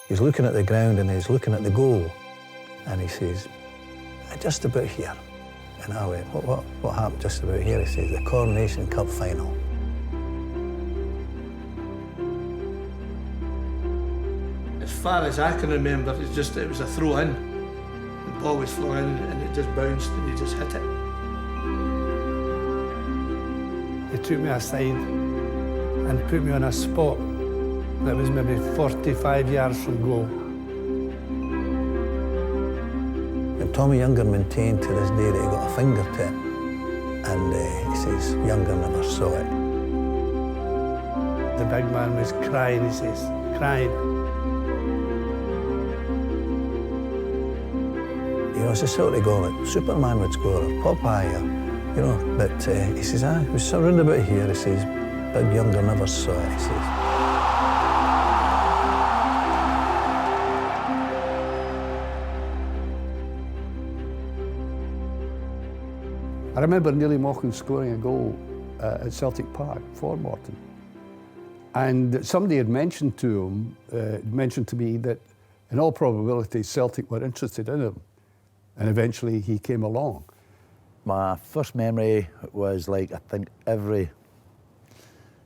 He's looking at the ground and he's looking at the goal, and he says, just about here. And I went, what happened just about here? He says, the Coronation Cup final. As far as I can remember, it was a throw in. The ball was flung in and it just bounced and he just hit it. He took me aside and put me on a spot that was maybe 45 yards from goal. And Tommy Younger maintained to this day that he got a finger to it. And he says, Younger never saw it. The big man was crying, he says, crying. You know, it's a Celtic goal that Superman would score, or Popeye, or, you know, but he says, it was around about here, he says, Big Younger never saw it, he says. I remember Neilly Mochan scoring a goal at Celtic Park for Morton. And somebody had mentioned to him, mentioned to me that in all probability Celtic were interested in him. And eventually he came along. My first memory was like, I think every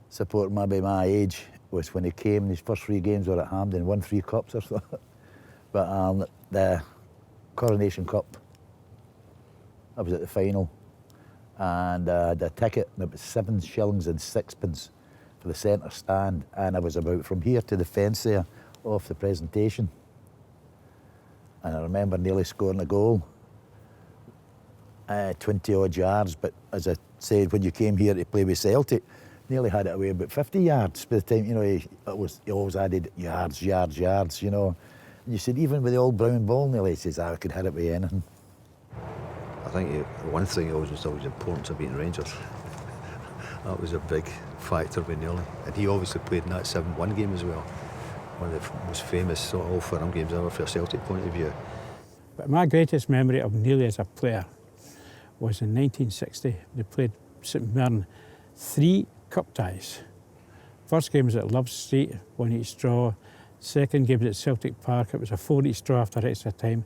supporter maybe my age was when he came. His first 3 games were at Hampden, won 3 cups or so. But the Coronation Cup, I was at the final. And the ticket, and it was 7 shillings and 6pence for the centre stand. And I was about from here to the fence there, off the presentation. And I remember Neilly scoring a goal, 20-odd yards, but as I said, when you came here to play with Celtic, Neilly had it away about 50 yards by the time, you know, he always added yards, you know. And you said, even with the old brown ball, Neilly says, I could hit it with anything. I think one thing always was important to beating Rangers. That was a big factor with Neilly. And he obviously played in that 7-1 game as well. One of the most famous sort of all-firm games ever from a Celtic point of view. But my greatest memory of Neilly as a player was in 1960. They played St Mirren, 3 cup ties. First game was at Love Street, 1 each draw. Second game was at Celtic Park, it was a 4 each draw after extra time.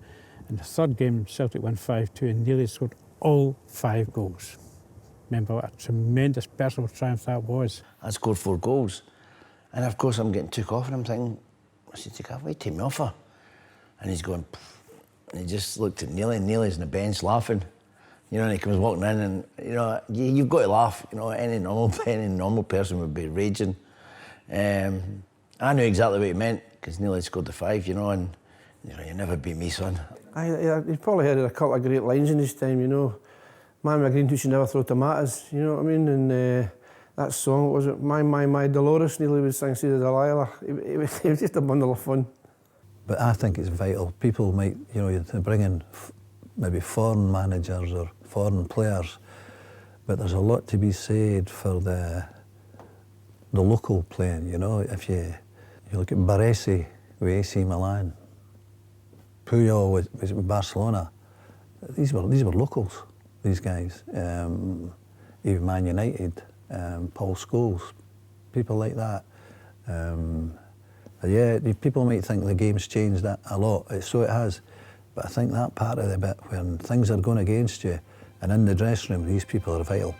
And the third game, Celtic won 5-2, and Neilly scored all 5 goals. Remember what a tremendous personal triumph that was. I scored 4 goals. And of course I'm getting took off and I'm thinking, I said, take away, take me off her. And he's going, pfft. And he just looked at Neilly, and Neilly's on the bench laughing. You know, and he comes walking in and, you know, you've got to laugh. You know, any normal person would be raging. I knew exactly what he meant, because Neilly scored the 5, you know, and, you know, you never beat me, son. He probably had a couple of great lines in his time, you know. Man with a green tooth should never throw tomatoes, you know what I mean? And that song, what was it? My Dolores, Neilly would sing "See the Delilah." It was just a bundle of fun. But I think it's vital. People might, you know, to bring in maybe foreign managers or foreign players, but there's a lot to be said for the local playing, you know. If you look at Baresi with AC Milan, Puyol with Barcelona, these were locals, these guys. Even Man United, Paul Scholes, people like that. Yeah, people might think the game's changed that a lot, so it has. But I think that part of the bit when things are going against you, and in the dressing room, these people are vital.